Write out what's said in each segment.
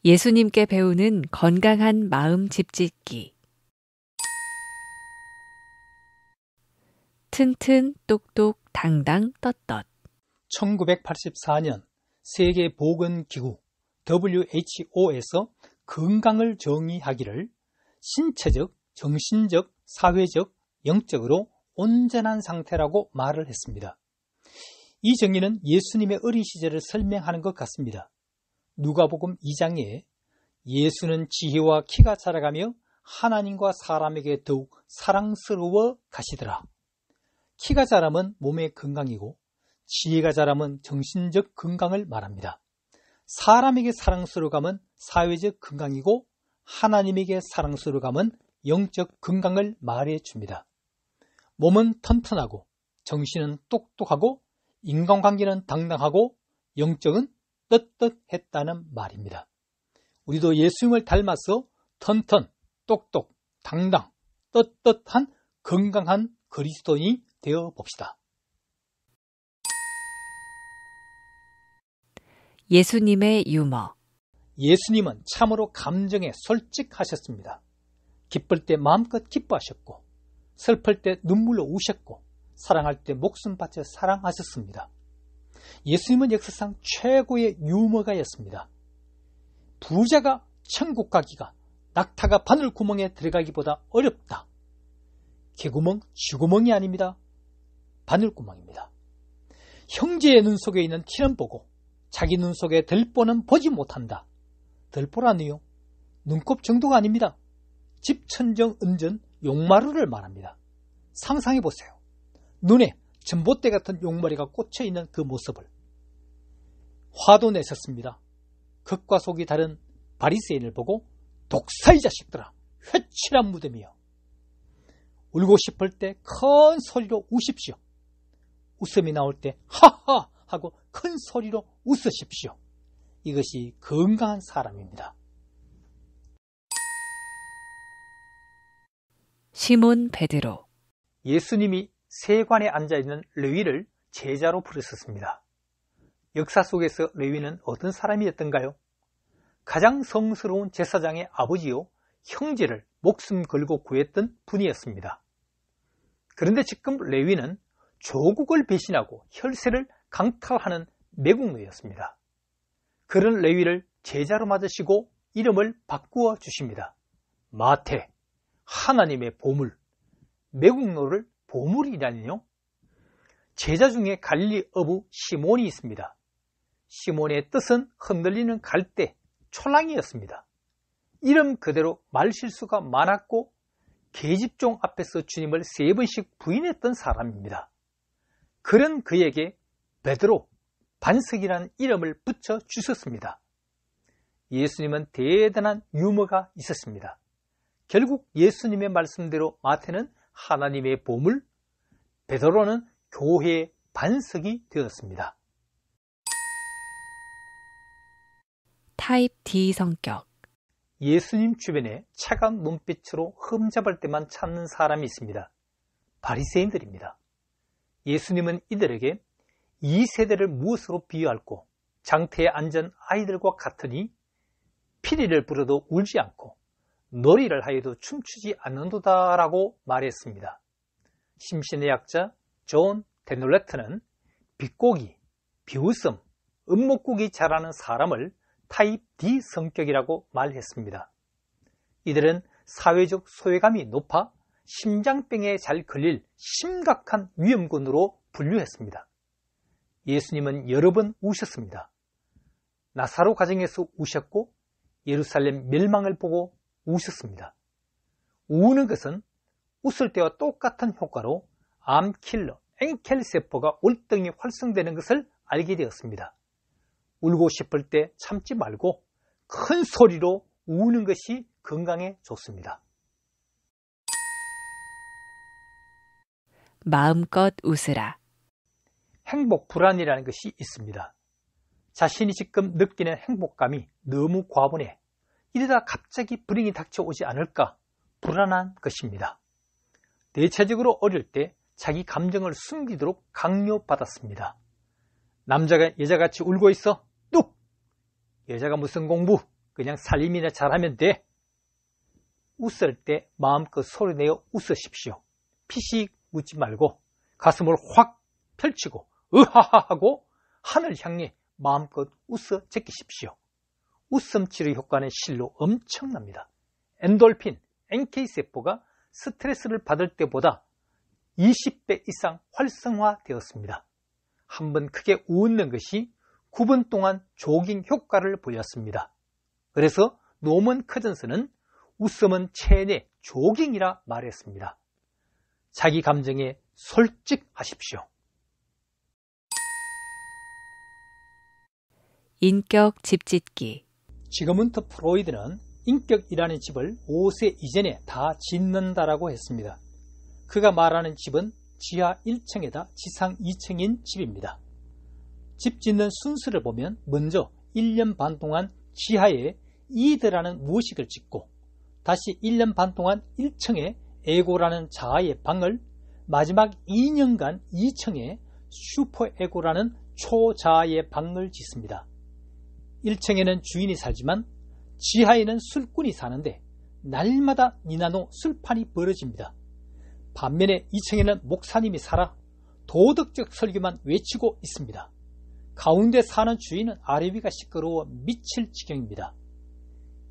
예수님께 배우는 건강한 마음 집짓기. 튼튼 똑똑 당당 떳떳. 1984년 세계보건기구 WHO에서 건강을 정의하기를 신체적, 정신적, 사회적, 영적으로 온전한 상태라고 말을 했습니다. 이 정의는 예수님의 어린 시절을 설명하는 것 같습니다. 누가복음 2장에 예수는 지혜와 키가 자라가며 하나님과 사람에게 더욱 사랑스러워 가시더라. 키가 자라면 몸의 건강이고 지혜가 자라면 정신적 건강을 말합니다. 사람에게 사랑스러워가면 사회적 건강이고 하나님에게 사랑스러워가면 영적 건강을 말해줍니다. 몸은 튼튼하고 정신은 똑똑하고 인간관계는 당당하고 영적은 떳떳했다는 말입니다. 우리도 예수님을 닮아서 튼튼, 똑똑, 당당, 떳떳한 건강한 그리스도인이 되어 봅시다. 예수님의 유머. 예수님은 참으로 감정에 솔직하셨습니다. 기쁠 때 마음껏 기뻐하셨고 슬플 때 눈물로 우셨고 사랑할 때 목숨 바쳐 사랑하셨습니다. 예수님은 역사상 최고의 유머가였습니다. 부자가 천국 가기가 낙타가 바늘구멍에 들어가기보다 어렵다. 개구멍, 쥐구멍이 아닙니다. 바늘구멍입니다. 형제의 눈 속에 있는 티는 보고 자기 눈 속에 들보는 보지 못한다. 들보라니요? 눈곱 정도가 아닙니다. 집천정은전 용마루를 말합니다. 상상해보세요. 눈에 전봇대 같은 용머리가 꽂혀있는 그 모습을. 화도 내셨습니다. 겉과 속이 다른 바리새인을 보고 독사의 자식들아, 회칠한 무덤이여. 울고 싶을 때 큰 소리로 우십시오. 웃음이 나올 때 하하 하고 큰 소리로 웃으십시오. 이것이 건강한 사람입니다. 시몬 베드로. 예수님이 세관에 앉아있는 레위를 제자로 부르셨습니다. 역사 속에서 레위는 어떤 사람이었던가요? 가장 성스러운 제사장의 아버지요 형제를 목숨 걸고 구했던 분이었습니다. 그런데 지금 레위는 조국을 배신하고 혈세를 강탈하는 매국노였습니다. 그런 레위를 제자로 맞으시고 이름을 바꾸어 주십니다. 마태, 하나님의 보물, 매국노를 보물이라니요? 제자 중에 갈릴리 어부 시몬이 있습니다. 시몬의 뜻은 흔들리는 갈대, 초랑이었습니다. 이름 그대로 말실수가 많았고 계집종 앞에서 주님을 3번씩 부인했던 사람입니다. 그런 그에게 베드로, 반석이라는 이름을 붙여 주셨습니다. 예수님은 대단한 유머가 있었습니다. 결국 예수님의 말씀대로 마태는 하나님의 보물, 베드로는 교회의 반석이 되었습니다. 타입 D 성격. 예수님 주변에 차가운 눈빛으로 흠잡을 때만 찾는 사람이 있습니다. 바리새인들입니다. 예수님은 이들에게 이 세대를 무엇으로 비유할꼬? 장터에 앉은 아이들과 같으니 피리를 불어도 울지 않고 놀이를 하여도 춤추지 않는도다라고 말했습니다. 심신의 약자 존 데놀레트는 비꼬기, 비웃음, 음목국이 잘하는 사람을 타입 D 성격이라고 말했습니다. 이들은 사회적 소외감이 높아 심장병에 잘 걸릴 심각한 위험군으로 분류했습니다. 예수님은 여러 번 우셨습니다. 나사로 가정에서 우셨고 예루살렘 멸망을 보고 우셨습니다. 우는 것은 웃을 때와 똑같은 효과로 암킬러, 엔켈세포가 월등히 활성되는 것을 알게 되었습니다. 울고 싶을 때 참지 말고 큰 소리로 우는 것이 건강에 좋습니다. 마음껏 웃으라. 행복 불안이라는 것이 있습니다. 자신이 지금 느끼는 행복감이 너무 과분해 이러다 갑자기 불행이 닥쳐오지 않을까 불안한 것입니다. 대체적으로 어릴 때 자기 감정을 숨기도록 강요받았습니다. 남자가 여자같이 울고 있어? 뚝! 여자가 무슨 공부? 그냥 살림이나 잘하면 돼. 웃을 때 마음껏 소리내어 웃으십시오. 피식 웃지 말고 가슴을 확 펼치고 으하하 하고 하늘 향해 마음껏 웃어 제끼십시오. 웃음 치료 효과는 실로 엄청납니다. 엔돌핀, NK세포가 스트레스를 받을 때보다 20배 이상 활성화되었습니다. 한번 크게 웃는 것이 9분 동안 조깅 효과를 보였습니다. 그래서 노먼 커즌스는 웃음은 체내 조깅이라 말했습니다. 자기 감정에 솔직하십시오. 인격 집짓기. 지금부터 프로이드는 인격이라는 집을 5세 이전에 다 짓는다라고 했습니다. 그가 말하는 집은 지하 1층에다 지상 2층인 집입니다. 집 짓는 순서를 보면 먼저 1년 반 동안 지하에 이드라는 무식을 짓고 다시 1년 반 동안 1층에 에고라는 자아의 방을 마지막 2년간 2층에 슈퍼에고라는 초자아의 방을 짓습니다. 1층에는 주인이 살지만 지하에는 술꾼이 사는데 날마다 니나노 술판이 벌어집니다. 반면에 2층에는 목사님이 살아 도덕적 설교만 외치고 있습니다. 가운데 사는 주인은 아래 위가 시끄러워 미칠 지경입니다.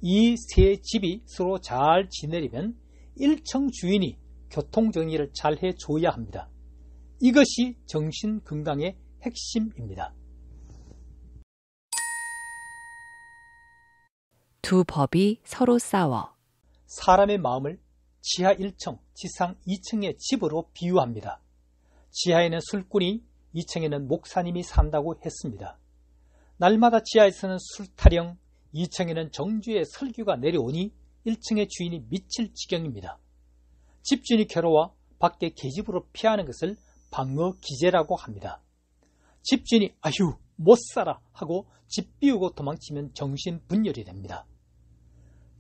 이 세 집이 서로 잘 지내려면 1층 주인이 교통정리를 잘 해줘야 합니다. 이것이 정신건강의 핵심입니다. 두 법이 서로 싸워. 사람의 마음을 지하 1층, 지상 2층의 집으로 비유합니다. 지하에는 술꾼이, 2층에는 목사님이 산다고 했습니다. 날마다 지하에서는 술타령, 2층에는 정주의 설교가 내려오니 1층의 주인이 미칠 지경입니다. 집주인이 괴로워 밖에 계집으로 피하는 것을 방어 기제라고 합니다. 집주인이 아휴 못 살아 하고 집 비우고 도망치면 정신분열이 됩니다.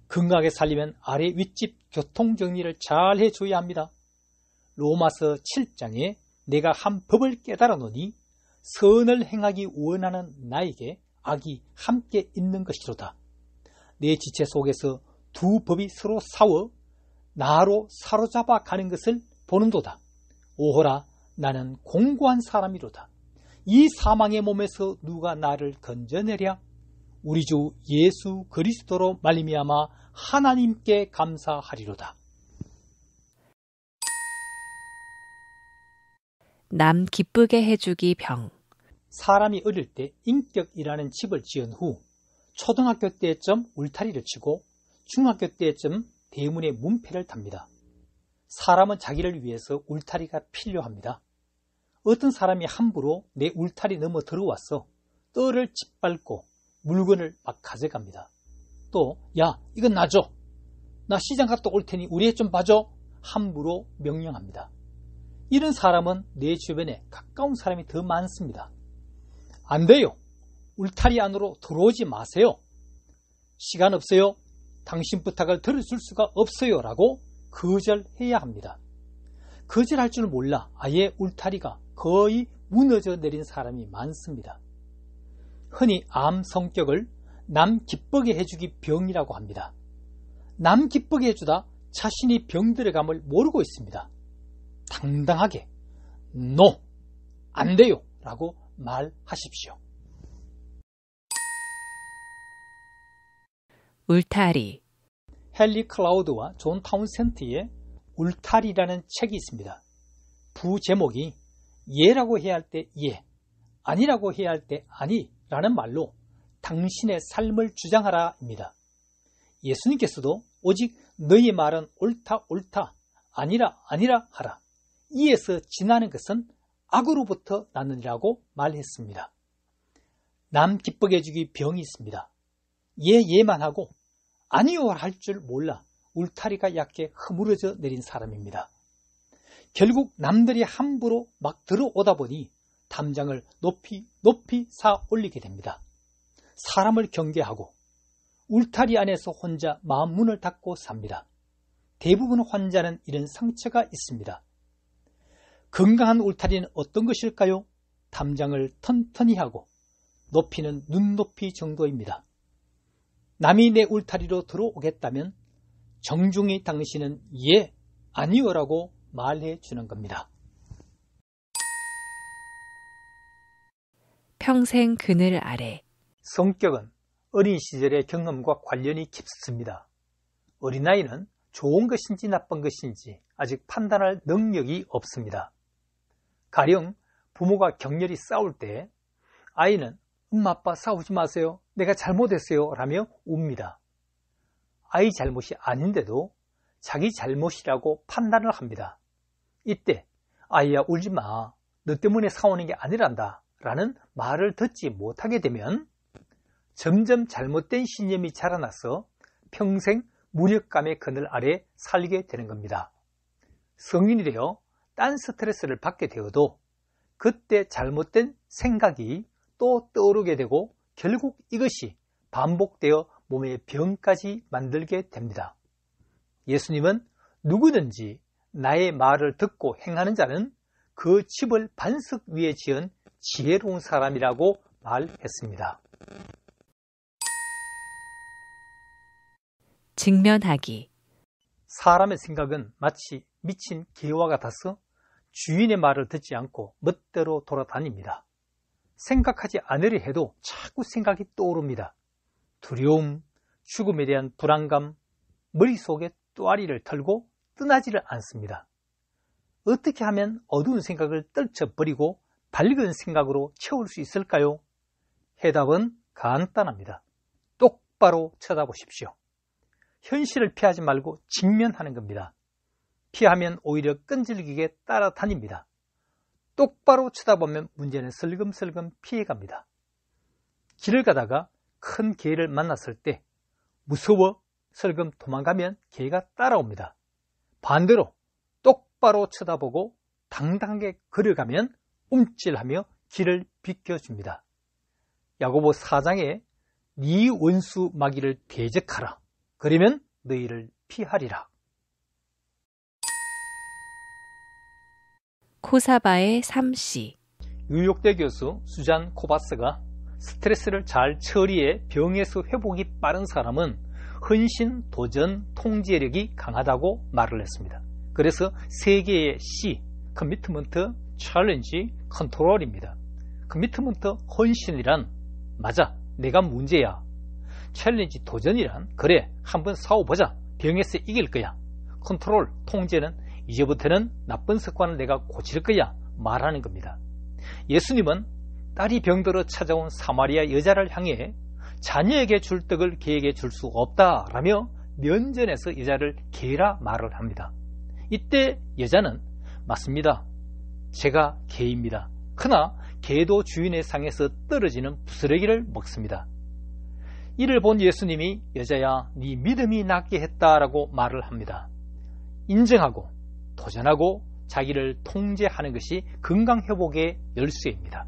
건강하게 살려면 아래 윗집 교통정리를 잘 해줘야 합니다. 로마서 7장에 내가 한 법을 깨달아 노니 선을 행하기 원하는 나에게 악이 함께 있는 것이로다. 내 지체 속에서 두 법이 서로 싸워 나로 사로잡아 가는 것을 보는도다. 오호라 나는 공고한 사람이로다. 이 사망의 몸에서 누가 나를 건져내랴? 우리 주 예수 그리스도로 말미암아 하나님께 감사하리로다. 남 기쁘게 해주기 병. 사람이 어릴 때 인격이라는 집을 지은 후 초등학교 때쯤 울타리를 치고 중학교 때쯤 대문에 문패를 답니다. 사람은 자기를 위해서 울타리가 필요합니다. 어떤 사람이 함부로 내 울타리 넘어 들어와서 뜰을 짓밟고 물건을 막 가져갑니다. 또 야 이건 놔줘. 나 시장 갔다 올 테니 우리 애 좀 봐줘. 함부로 명령합니다. 이런 사람은 내 주변에 가까운 사람이 더 많습니다. 안 돼요. 울타리 안으로 들어오지 마세요. 시간 없어요. 당신 부탁을 들어줄 수가 없어요. 라고 거절해야 합니다. 거절할 줄 몰라 아예 울타리가 거의 무너져 내린 사람이 많습니다. 흔히 암 성격을 남 기쁘게 해주기 병이라고 합니다. 남 기쁘게 해주다 자신이 병들어감을 모르고 있습니다. 당당하게 NO! 안 돼요! 라고 말하십시오. 울타리. 헨리 클라우드와 존 타운센트의 울타리라는 책이 있습니다. 부제목이 예라고 해야 할 때 예, 아니라고 해야 할 때 아니 라는 말로 당신의 삶을 주장하라입니다. 예수님께서도 오직 너희 말은 옳다 옳다 아니라 아니라 하라. 이에서 지나는 것은 악으로부터 나느니라고 말했습니다. 남 기쁘게 해주기 병이 있습니다. 예만 하고 아니요 할 줄 몰라 울타리가 약해 허물어져 내린 사람입니다. 결국 남들이 함부로 막 들어오다 보니 담장을 높이 쌓아 올리게 됩니다. 사람을 경계하고 울타리 안에서 혼자 마음 문을 닫고 삽니다. 대부분 환자는 이런 상처가 있습니다. 건강한 울타리는 어떤 것일까요? 담장을 튼튼히 하고 높이는 눈높이 정도입니다. 남이 내 울타리로 들어오겠다면 정중히 당신은 예, 아니요라고 말해 주는 겁니다. 평생 그늘 아래. 성격은 어린 시절의 경험과 관련이 깊습니다. 어린아이는 좋은 것인지 나쁜 것인지 아직 판단할 능력이 없습니다. 가령 부모가 격렬히 싸울 때 아이는 엄마 아빠 싸우지 마세요. 내가 잘못했어요. 라며 웁니다. 아이 잘못이 아닌데도 자기 잘못이라고 판단을 합니다. 이때 아이야 울지 마. 너 때문에 싸우는 게 아니란다. 라는 말을 듣지 못하게 되면 점점 잘못된 신념이 자라나서 평생 무력감의 그늘 아래 살게 되는 겁니다. 성인이 되어 딴 스트레스를 받게 되어도 그때 잘못된 생각이 또 떠오르게 되고 결국 이것이 반복되어 몸의 병까지 만들게 됩니다. 예수님은 누구든지 나의 말을 듣고 행하는 자는 그 집을 반석 위에 지은 지혜로운 사람이라고 말했습니다. 직면하기. 사람의 생각은 마치 미친 개와 같아서 주인의 말을 듣지 않고 멋대로 돌아다닙니다. 생각하지 않으려 해도 자꾸 생각이 떠오릅니다. 두려움, 죽음에 대한 불안감, 머릿속에 또아리를 털고 떠나지를 않습니다. 어떻게 하면 어두운 생각을 떨쳐버리고 밝은 생각으로 채울 수 있을까요? 해답은 간단합니다. 똑바로 쳐다보십시오. 현실을 피하지 말고 직면하는 겁니다. 피하면 오히려 끈질기게 따라다닙니다. 똑바로 쳐다보면 문제는 슬금슬금 피해갑니다. 길을 가다가 큰 개를 만났을 때 무서워 슬금 도망가면 개가 따라옵니다. 반대로 똑바로 쳐다보고 당당하게 걸어가면 움찔하며 길을 비켜줍니다. 야고보 4장에 네 원수 마귀를 대적하라. 그러면 너희를 피하리라. 코사바의 3C. 뉴욕대 교수 수잔 코바스가 스트레스를 잘 처리해 병에서 회복이 빠른 사람은 헌신, 도전, 통제력이 강하다고 말을 했습니다. 그래서 세 개의 C, 커미트먼트, 챌린지, 컨트롤입니다. 커미트먼트, 헌신이란 맞아, 내가 문제야. 챌린지, 도전이란 그래, 한번 싸워보자, 병에서 이길 거야. 컨트롤, 통제는 이제부터는 나쁜 습관을 내가 고칠 거야 말하는 겁니다. 예수님은 딸이 병들어 찾아온 사마리아 여자를 향해 자녀에게 줄 떡을 개에게 줄 수 없다라며 면전에서 여자를 개라 말을 합니다. 이때 여자는 맞습니다. 제가 개입니다. 그러나 개도 주인의 상에서 떨어지는 부스러기를 먹습니다. 이를 본 예수님이 여자야 네 믿음이 낫게 했다라고 말을 합니다. 인정하고 도전하고 자기를 통제하는 것이 건강회복의 열쇠입니다.